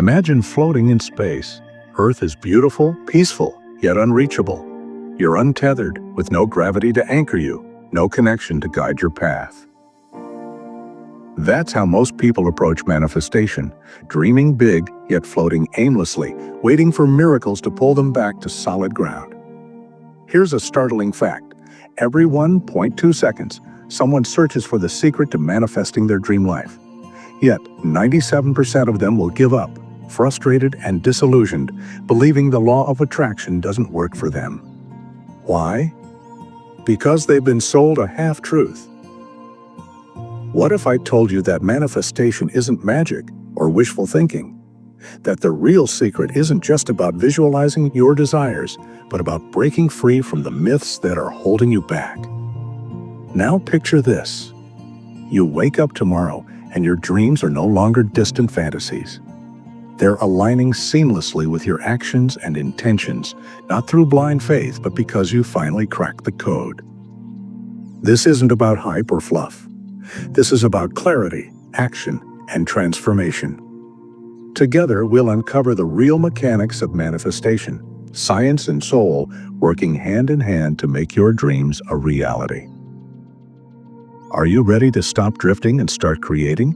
Imagine floating in space. Earth is beautiful, peaceful, yet unreachable. You're untethered, with no gravity to anchor you, no connection to guide your path. That's how most people approach manifestation, dreaming big, yet floating aimlessly, waiting for miracles to pull them back to solid ground. Here's a startling fact. Every 1.2 seconds, someone searches for the secret to manifesting their dream life. Yet, 97% of them will give up, frustrated and disillusioned, believing the law of attraction doesn't work for them. Why? Because they've been sold a half-truth. What if I told you that manifestation isn't magic or wishful thinking? That the real secret isn't just about visualizing your desires, but about breaking free from the myths that are holding you back. Now picture this. You wake up tomorrow and your dreams are no longer distant fantasies. They're aligning seamlessly with your actions and intentions, not through blind faith, but because you finally cracked the code. This isn't about hype or fluff. This is about clarity, action, and transformation. Together, we'll uncover the real mechanics of manifestation, science and soul working hand in hand to make your dreams a reality. Are you ready to stop drifting and start creating?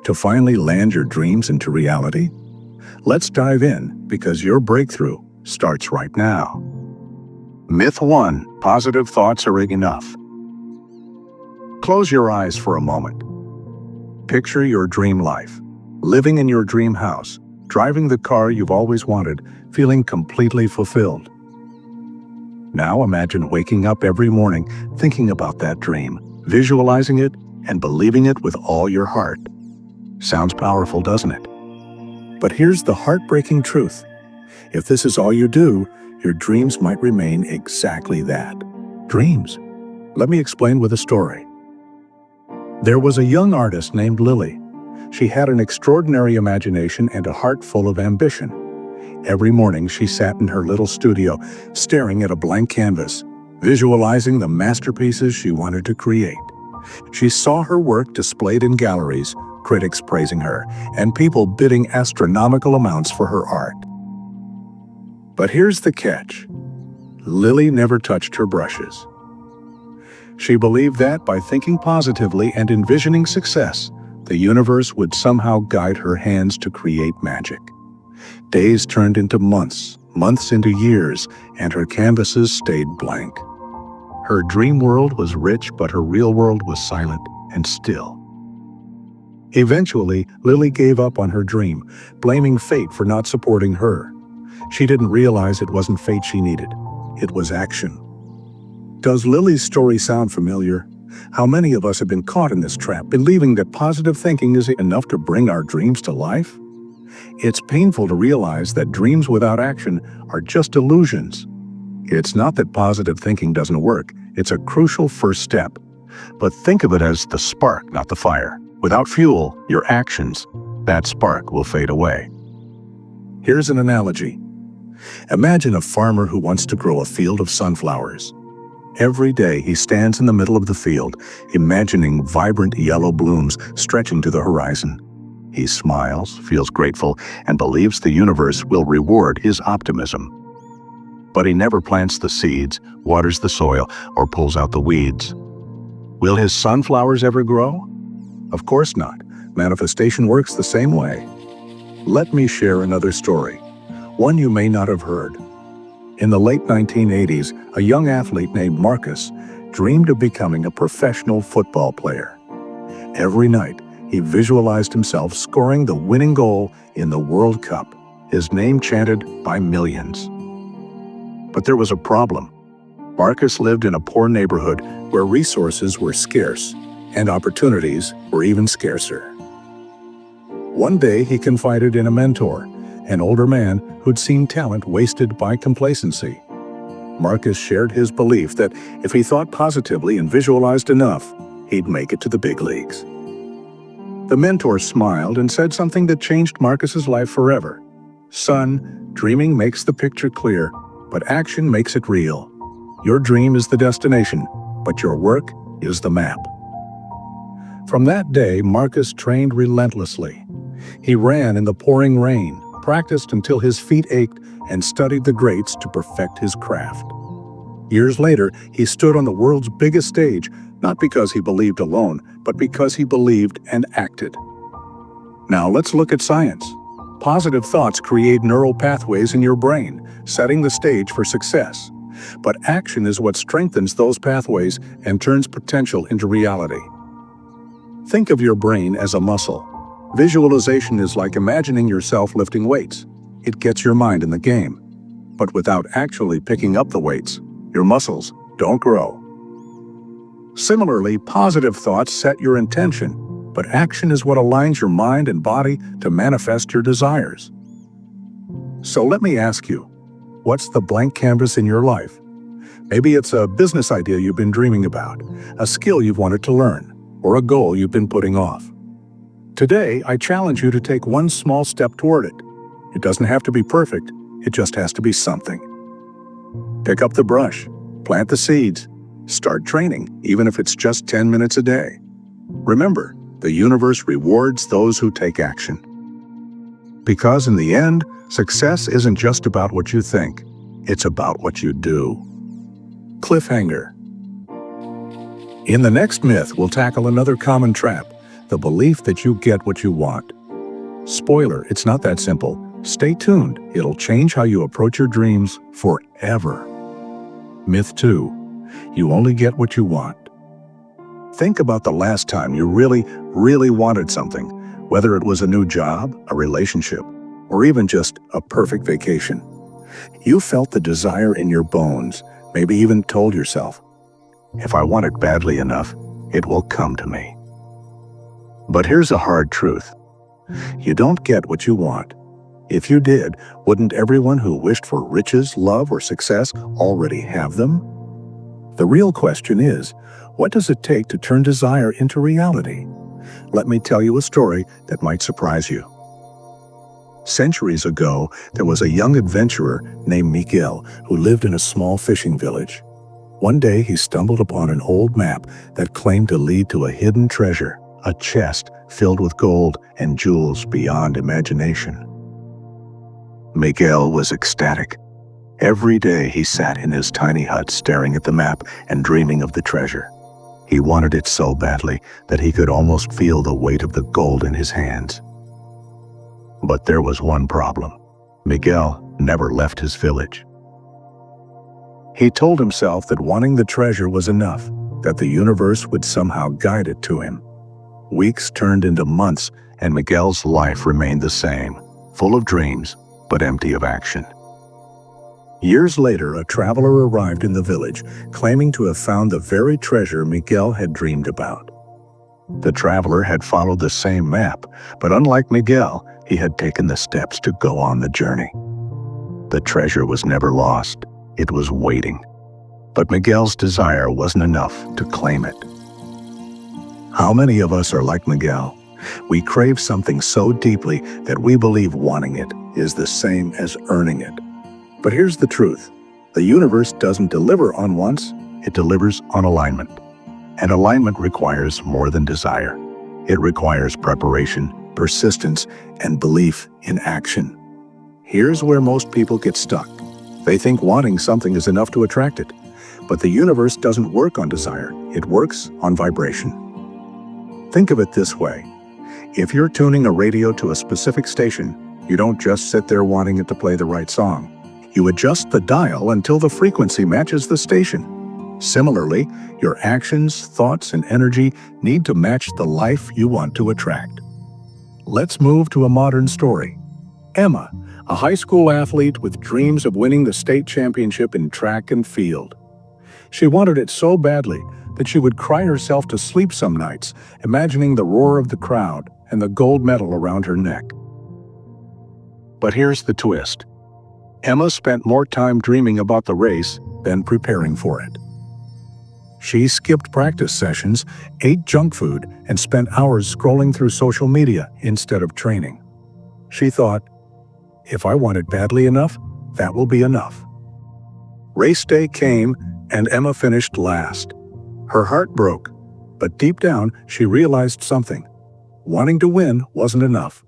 To finally land your dreams into reality? Let's dive in, because your breakthrough starts right now. Myth 1: positive thoughts are enough. Close your eyes for a moment. Picture your dream life, living in your dream house, driving the car you've always wanted, feeling completely fulfilled. Now imagine waking up every morning thinking about that dream, visualizing it, and believing it with all your heart. Sounds powerful, doesn't it? But here's the heartbreaking truth. If this is all you do, your dreams might remain exactly that. Dreams. Let me explain with a story. There was a young artist named Lily. She had an extraordinary imagination and a heart full of ambition. Every morning she sat in her little studio, staring at a blank canvas, visualizing the masterpieces she wanted to create. She saw her work displayed in galleries, critics praising her, and people bidding astronomical amounts for her art. But here's the catch. Lily never touched her brushes. She believed that by thinking positively and envisioning success, the universe would somehow guide her hands to create magic. Days turned into months, months into years, and her canvases stayed blank. Her dream world was rich, but her real world was silent and still. Eventually, Lily gave up on her dream, blaming fate for not supporting her. She didn't realize it wasn't fate she needed. It was action. Does Lily's story sound familiar? How many of us have been caught in this trap, believing that positive thinking is enough to bring our dreams to life? It's painful to realize that dreams without action are just illusions. It's not that positive thinking doesn't work. It's a crucial first step. But think of it as the spark, not the fire. Without fuel, your actions, that spark will fade away. Here's an analogy. Imagine a farmer who wants to grow a field of sunflowers. Every day he stands in the middle of the field, imagining vibrant yellow blooms stretching to the horizon. He smiles, feels grateful, and believes the universe will reward his optimism. But he never plants the seeds, waters the soil, or pulls out the weeds. Will his sunflowers ever grow? Of course not. Manifestation works the same way. Let me share another story, one you may not have heard. In the late 1980s, a young athlete named Marcus dreamed of becoming a professional football player. Every night, he visualized himself scoring the winning goal in the World Cup, his name chanted by millions. But there was a problem. Marcus lived in a poor neighborhood where resources were scarce and opportunities were even scarcer. One day, he confided in a mentor, an older man who'd seen talent wasted by complacency. Marcus shared his belief that if he thought positively and visualized enough, he'd make it to the big leagues. The mentor smiled and said something that changed Marcus's life forever. "Son, dreaming makes the picture clear, but action makes it real. Your dream is the destination, but your work is the map." From that day, Marcus trained relentlessly. He ran in the pouring rain, practiced until his feet ached, and studied the greats to perfect his craft. Years later, he stood on the world's biggest stage, not because he believed alone, but because he believed and acted. Now let's look at science. Positive thoughts create neural pathways in your brain, setting the stage for success. But action is what strengthens those pathways and turns potential into reality. Think of your brain as a muscle. Visualization is like imagining yourself lifting weights. It gets your mind in the game. But without actually picking up the weights, your muscles don't grow. Similarly, positive thoughts set your intention, but action is what aligns your mind and body to manifest your desires. So let me ask you, what's the blank canvas in your life? Maybe it's a business idea you've been dreaming about, a skill you've wanted to learn, or a goal you've been putting off. Today, I challenge you to take one small step toward it. It doesn't have to be perfect, it just has to be something. Pick up the brush, plant the seeds, start training, even if it's just 10 minutes a day. Remember, the universe rewards those who take action. Because in the end, success isn't just about what you think, it's about what you do. Cliffhanger. In the next myth, we'll tackle another common trap, the belief that you get what you want. Spoiler, it's not that simple. Stay tuned, it'll change how you approach your dreams forever. Myth 2. You only get what you want. Think about the last time you really wanted something, whether it was a new job, a relationship, or even just a perfect vacation. You felt the desire in your bones, maybe even told yourself, if I want it badly enough, it will come to me. But here's a hard truth. You don't get what you want. If you did, wouldn't everyone who wished for riches, love, or success already have them? The real question is, what does it take to turn desire into reality? Let me tell you a story that might surprise you. Centuries ago, there was a young adventurer named Miguel who lived in a small fishing village. One day, he stumbled upon an old map that claimed to lead to a hidden treasure, a chest filled with gold and jewels beyond imagination. Miguel was ecstatic. Every day he sat in his tiny hut staring at the map and dreaming of the treasure. He wanted it so badly that he could almost feel the weight of the gold in his hands. But there was one problem. Miguel never left his village. He told himself that wanting the treasure was enough, that the universe would somehow guide it to him. Weeks turned into months, and Miguel's life remained the same, full of dreams, but empty of action. Years later, a traveler arrived in the village, claiming to have found the very treasure Miguel had dreamed about. The traveler had followed the same map, but unlike Miguel, he had taken the steps to go on the journey. The treasure was never lost. It was waiting. But Miguel's desire wasn't enough to claim it. How many of us are like Miguel? We crave something so deeply that we believe wanting it is the same as earning it. But here's the truth. The universe doesn't deliver on wants, it delivers on alignment. And alignment requires more than desire. It requires preparation, persistence, and belief in action. Here's where most people get stuck. They think wanting something is enough to attract it. But the universe doesn't work on desire, it works on vibration. Think of it this way. If you're tuning a radio to a specific station, you don't just sit there wanting it to play the right song. You adjust the dial until the frequency matches the station. Similarly, your actions, thoughts, and energy need to match the life you want to attract. Let's move to a modern story. Emma, a high school athlete with dreams of winning the state championship in track and field. She wanted it so badly that she would cry herself to sleep some nights, imagining the roar of the crowd and the gold medal around her neck. But here's the twist. Emma spent more time dreaming about the race than preparing for it. She skipped practice sessions, ate junk food, and spent hours scrolling through social media instead of training. She thought, if I want it badly enough, that will be enough. Race day came, and Emma finished last. Her heart broke, but deep down she realized something. Wanting to win wasn't enough.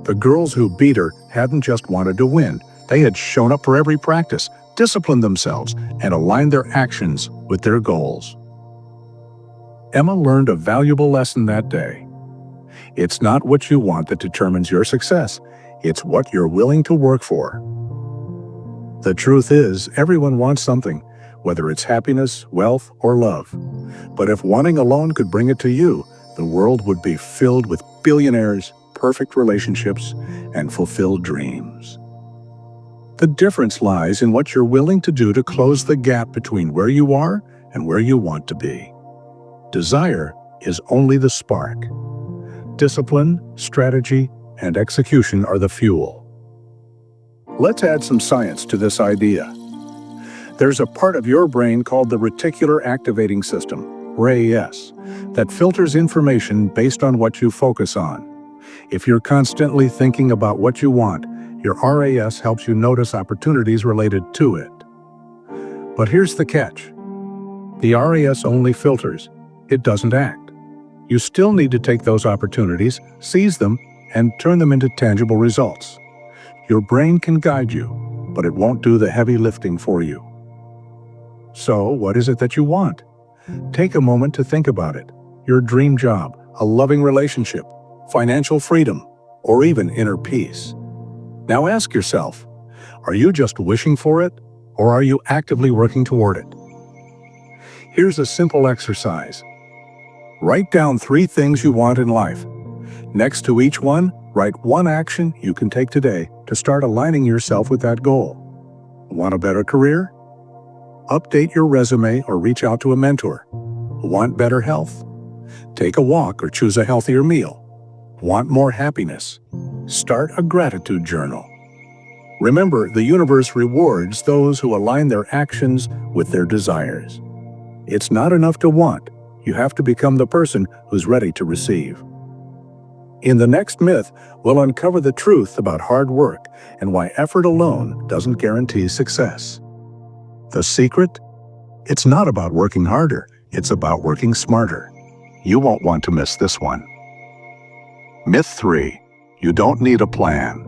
The girls who beat her hadn't just wanted to win. They had shown up for every practice, disciplined themselves, and aligned their actions with their goals. Emma learned a valuable lesson that day. It's not what you want that determines your success. It's what you're willing to work for. The truth is, everyone wants something, whether it's happiness, wealth, or love. But if wanting alone could bring it to you, the world would be filled with billionaires, perfect relationships, and fulfilled dreams. The difference lies in what you're willing to do to close the gap between where you are and where you want to be. Desire is only the spark. Discipline, strategy, and execution are the fuel. Let's add some science to this idea. There's a part of your brain called the reticular activating system, RAS, that filters information based on what you focus on. If you're constantly thinking about what you want, your RAS helps you notice opportunities related to it. But here's the catch. The RAS only filters. It doesn't act. You still need to take those opportunities, seize them, and turn them into tangible results. Your brain can guide you, but it won't do the heavy lifting for you. So, what is it that you want? Take a moment to think about it. Your dream job, a loving relationship, financial freedom, or even inner peace. Now ask yourself, are you just wishing for it, or are you actively working toward it? Here's a simple exercise. Write down 3 things you want in life. Next to each one, write one action you can take today to start aligning yourself with that goal. Want a better career? Update your resume or reach out to a mentor. Want better health? Take a walk or choose a healthier meal. Want more happiness? Start a gratitude journal. Remember, the universe rewards those who align their actions with their desires. It's not enough to want. You have to become the person who's ready to receive. In the next myth, we'll uncover the truth about hard work and why effort alone doesn't guarantee success. The secret? It's not about working harder, it's about working smarter. You won't want to miss this one. Myth 3. You don't need a plan.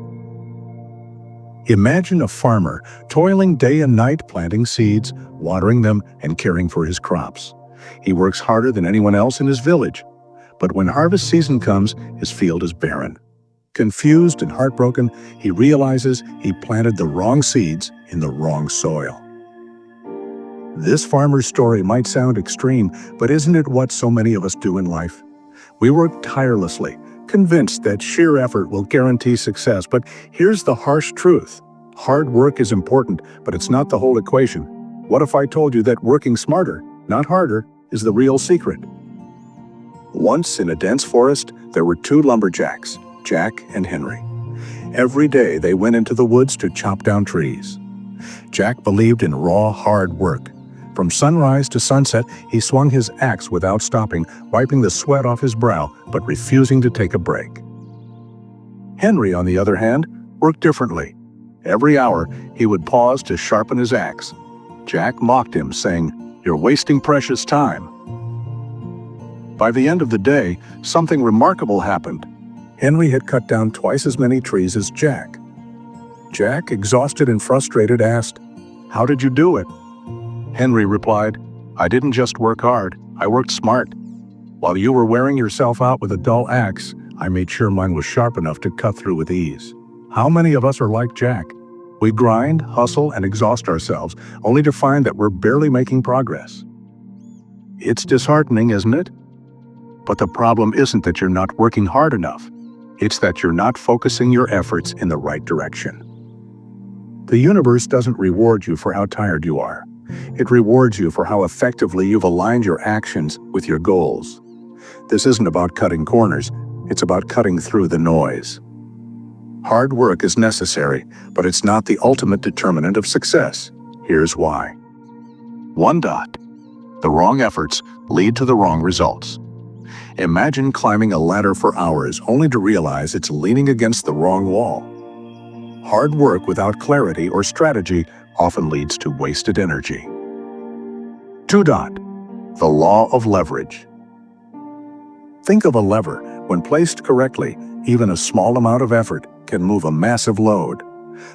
Imagine a farmer toiling day and night planting seeds, watering them, and caring for his crops. He works harder than anyone else in his village. But when harvest season comes, his field is barren. Confused and heartbroken, he realizes he planted the wrong seeds in the wrong soil. This farmer's story might sound extreme, but isn't it what so many of us do in life? We work tirelessly, convinced that sheer effort will guarantee success. But here's the harsh truth. Hard work is important, but it's not the whole equation. What if I told you that working smarter, not harder, is the real secret? Once in a dense forest, there were 2 lumberjacks, Jack and Henry. Every day they went into the woods to chop down trees. Jack believed in raw, hard work. From sunrise to sunset, he swung his axe without stopping, wiping the sweat off his brow, but refusing to take a break. Henry, on the other hand, worked differently. Every hour, he would pause to sharpen his axe. Jack mocked him, saying, "You're wasting precious time." By the end of the day, something remarkable happened. Henry had cut down twice as many trees as Jack. Jack, exhausted and frustrated, asked, "How did you do it?" Henry replied, "I didn't just work hard, I worked smart. While you were wearing yourself out with a dull axe, I made sure mine was sharp enough to cut through with ease." How many of us are like Jack? We grind, hustle, and exhaust ourselves, only to find that we're barely making progress. It's disheartening, isn't it? But the problem isn't that you're not working hard enough. It's that you're not focusing your efforts in the right direction. The universe doesn't reward you for how tired you are. It rewards you for how effectively you've aligned your actions with your goals. This isn't about cutting corners, it's about cutting through the noise. Hard work is necessary, but it's not the ultimate determinant of success. Here's why. 1. The wrong efforts lead to the wrong results. Imagine climbing a ladder for hours only to realize it's leaning against the wrong wall. Hard work without clarity or strategy often leads to wasted energy. 2. The law of leverage. Think of a lever. When placed correctly, Even a small amount of effort can move a massive load.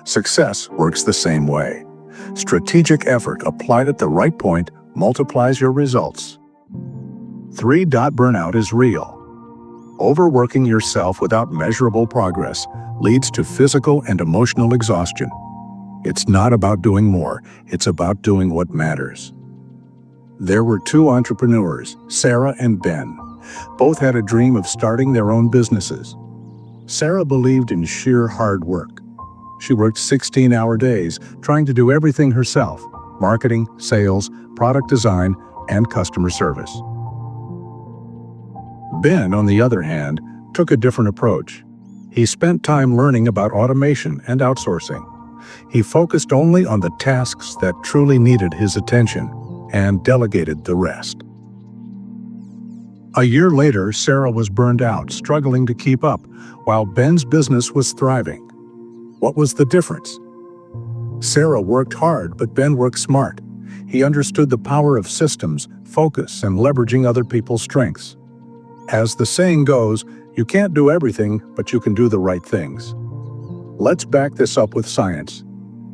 Success works the same way. Strategic effort applied at the right point multiplies your results. 3. Burnout is real. Overworking yourself without measurable progress leads to physical and emotional exhaustion. It's not about doing more, it's about doing what matters. There were two entrepreneurs, Sarah and Ben. Both had a dream of starting their own businesses. Sarah believed in sheer hard work. She worked 16-hour days, trying to do everything herself: marketing, sales, product design, and customer service. Ben, on the other hand, took a different approach. He spent time learning about automation and outsourcing. He focused only on the tasks that truly needed his attention and delegated the rest. A year later, Sarah was burned out, struggling to keep up, while Ben's business was thriving. What was the difference? Sarah worked hard, but Ben worked smart. He understood the power of systems, focus, and leveraging other people's strengths. As the saying goes, you can't do everything, but you can do the right things. Let's back this up with science.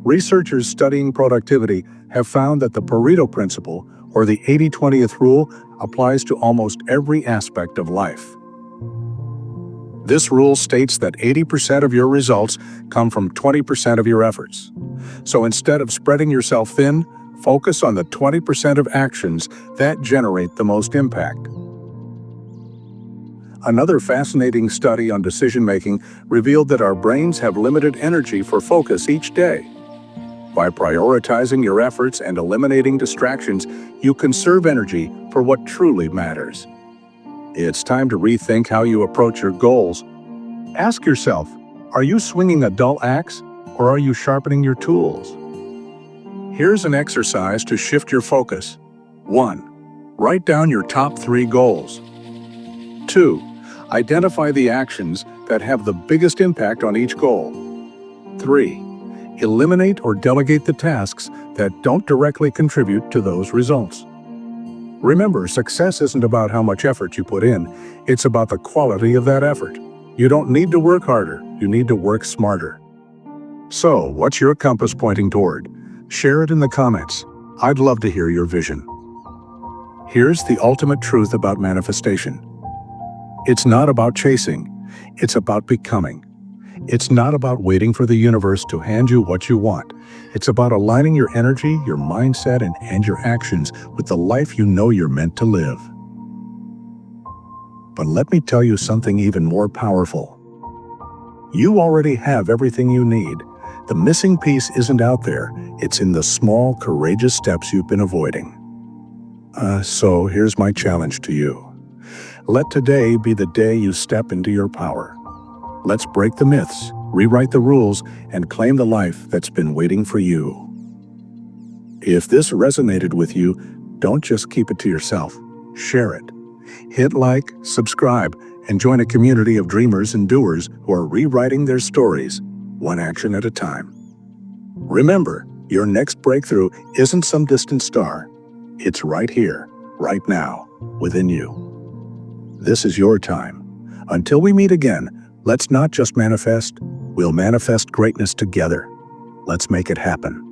Researchers studying productivity have found that the Pareto principle, or the 80-20th rule, applies to almost every aspect of life. This rule states that 80% of your results come from 20% of your efforts. So instead of spreading yourself thin, focus on the 20% of actions that generate the most impact. Another fascinating study on decision-making revealed that our brains have limited energy for focus each day. By prioritizing your efforts and eliminating distractions, you conserve energy for what truly matters. It's time to rethink how you approach your goals. Ask yourself, are you swinging a dull axe, or are you sharpening your tools? Here's an exercise to shift your focus. 1. Write down your top 3 goals. 2. Identify the actions that have the biggest impact on each goal. 3. Eliminate or delegate the tasks that don't directly contribute to those results. Remember, success isn't about how much effort you put in, it's about the quality of that effort. You don't need to work harder, you need to work smarter. So, what's your compass pointing toward? Share it in the comments. I'd love to hear your vision. Here's the ultimate truth about manifestation. It's not about chasing, it's about becoming. It's not about waiting for the universe to hand you what you want. It's about aligning your energy, your mindset, and your actions with the life you know you're meant to live. But let me tell you something even more powerful. You already have everything you need. The missing piece isn't out there. It's in the small, courageous steps you've been avoiding. So here's my challenge to you. Let today be the day you step into your power. Let's break the myths, rewrite the rules, and claim the life that's been waiting for you. If this resonated with you, don't just keep it to yourself. Share it. Hit like, subscribe, and join a community of dreamers and doers who are rewriting their stories, one action at a time. Remember, your next breakthrough isn't some distant star. It's right here, right now, within you. This is your time. Until we meet again, let's not just manifest, we'll manifest greatness together. Let's make it happen.